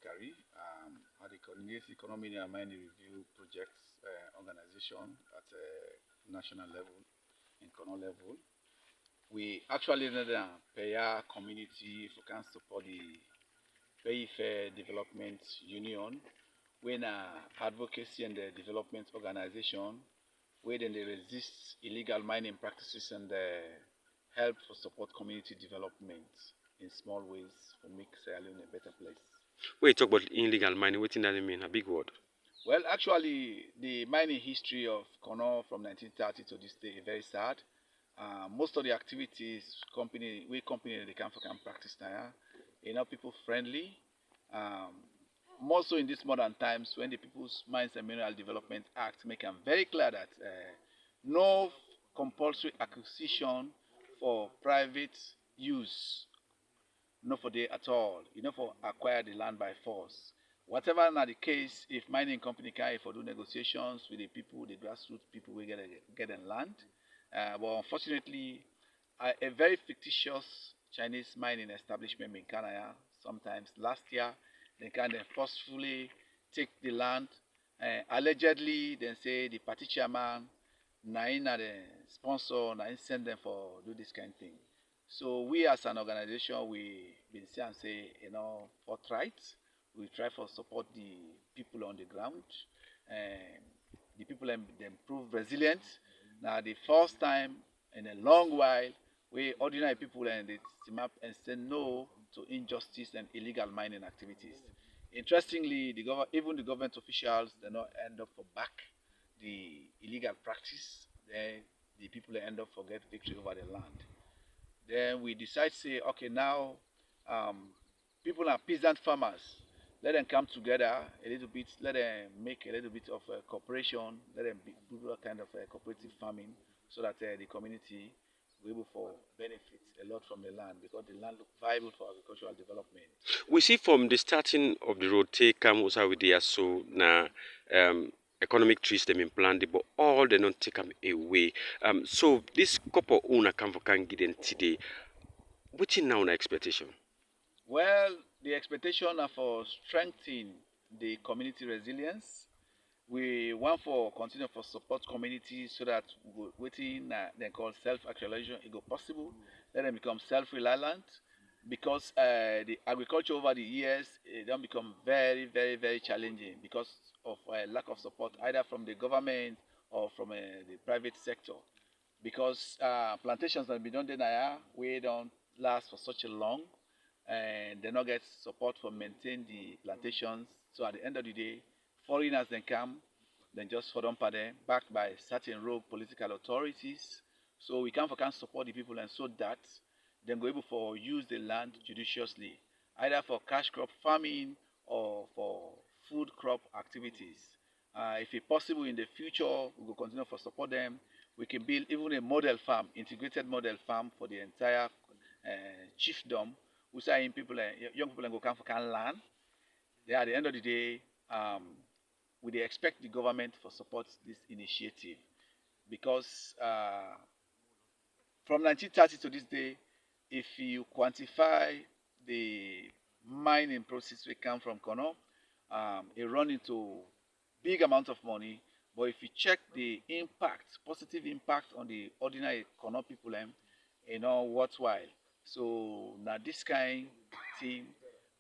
Gary. At the Community Economy and Mining Review Projects organization at national level, in Kono level. We actually need a payer community if we can support the Pay Fair Development Union, when advocacy and the development organization, where then they resist illegal mining practices and help for support community development in small ways to make Sierra Leone a better place. When you talk about illegal mining, what does that mean? A big word. Well, actually, the mining history of Kono from 1930 to this day is very sad. Most of the activities company they can practice now, people friendly. Um, More so in these modern times when the People's Mines and Mineral Development Act make them very clear that no compulsory acquisition for private use, not for they at all. For acquire the land by force. Whatever not the case, if mining company can for do negotiations with the people, the grassroots people will get a land. But unfortunately, a very fictitious Chinese mining establishment in Canada sometimes last year they can then forcefully take the land. Allegedly, they say the party chairman, na the sponsor, na send them for do this kind of thing. So we as an organization, we been say and say, forthright. We try for support the people on the ground. And the people them prove resilient. Now the first time in a long while, we ordinary people and they team up and say no to injustice and illegal mining activities. Interestingly, even the government officials they not end up for back the illegal practice. Then the people end up for get victory over the land. Then we decide say, okay, now um, people are peasant farmers. Let them come together a little bit. Let them make a little bit of cooperation. Let them do a kind of cooperative farming, so that the community will able for benefit a lot from the land because the land look viable for agricultural development. We see from the starting of the road, take come also with the so na economic trees them implanted, but all they don't take them away. So this couple owner come for can get them today. What's in now an expectation? Well, the expectation are for strengthening the community resilience. We want for continue for support communities so that waiting they call self-actualization it go possible. Let them become self-reliant because the agriculture over the years it don't become very very very challenging because of lack of support either from the government or from the private sector. Because plantations that be done there we don't last for such a long and they not get support for maintain the plantations. So at the end of the day, foreigners then come, then just for them backed by certain rogue political authorities. So we can support the people and so that then go able for use the land judiciously, either for cash crop farming or for food crop activities. If it's possible in the future, we will continue for support them. We can build even a model farm, integrated model farm for the entire chiefdom we say in people, young people and go come for can learn. Then at the end of the day, we dey expect the government for support this initiative because from 1930 to this day, if you quantify the mining process we come from Kono, it run into big amount of money. But if you check the impact, positive impact on the ordinary Kono people, worthwhile. So now this kind thing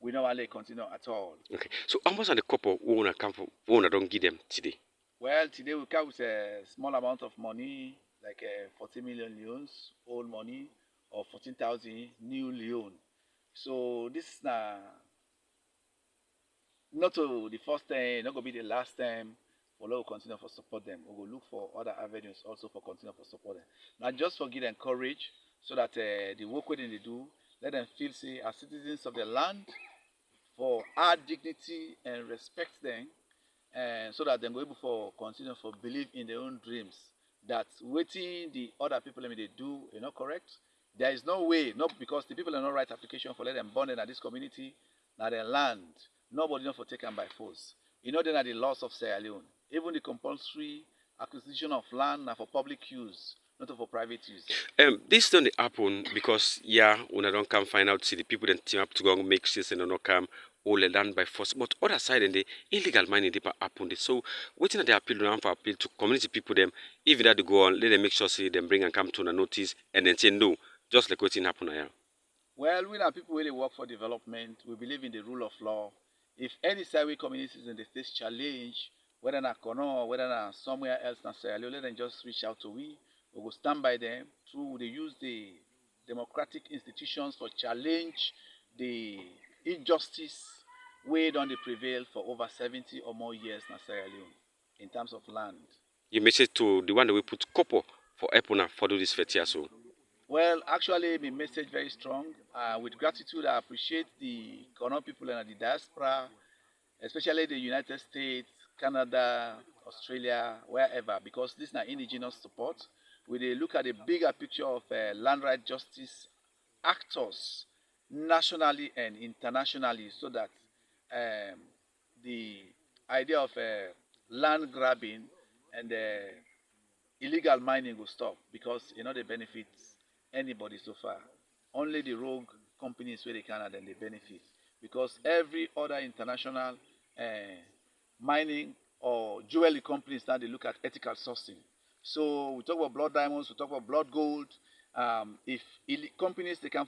we not really continue at all. Okay. So how much are the couple owner come for owner don't give them today? Well, today we come with a small amount of money, like 40 million leones, old money, or 14,000 new leon. So this is not to the first time, not gonna be the last time. For will continue for support them. We will look for other avenues also for continue for support them. Now just for give them courage so that the work what they do, let them feel say as citizens of the land for our dignity and respect them and so that they go able for continue for believe in their own dreams that waiting the other people they do not correct. There is no way, not because the people are not right application for let them born in this community, now their land, nobody not for taken by force. Then are the laws of Sierra Leone. Even the compulsory acquisition of land are for public use, not for private use. This don't happen because when I don't come find out see the people then team up to go and make shit and not come or the land by force. But other side and the illegal mining they happen. So waiting at the appeal now for appeal to community people them if that go on, let them make sure see them bring and come to a notice and then say no, just like what's happen here. Well, we are people really work for development. We believe in the rule of law. If any Sawi communities in the state challenge, whether na Kono or whether na somewhere else na Sierra Leone, let them just reach out to we. We will stand by them through they use the democratic institutions for challenge the injustice way on the prevail for over 70 or more years na Sierra Leone in terms of land. You message to the one that we put couple for Epona for do this fetia so. Well, actually, my message very strong. With gratitude, I appreciate the Kono people and the diaspora, especially the United States, Canada, Australia, wherever, because this is not indigenous support. We dey look at the bigger picture of land right justice actors nationally and internationally so that um, the idea of land grabbing and illegal mining will stop because they benefit anybody so far. Only the rogue companies where they can and then they benefit because every other international mining or jewelry companies now they look at ethical sourcing. So we talk about blood diamonds, we talk about blood gold. If companies they can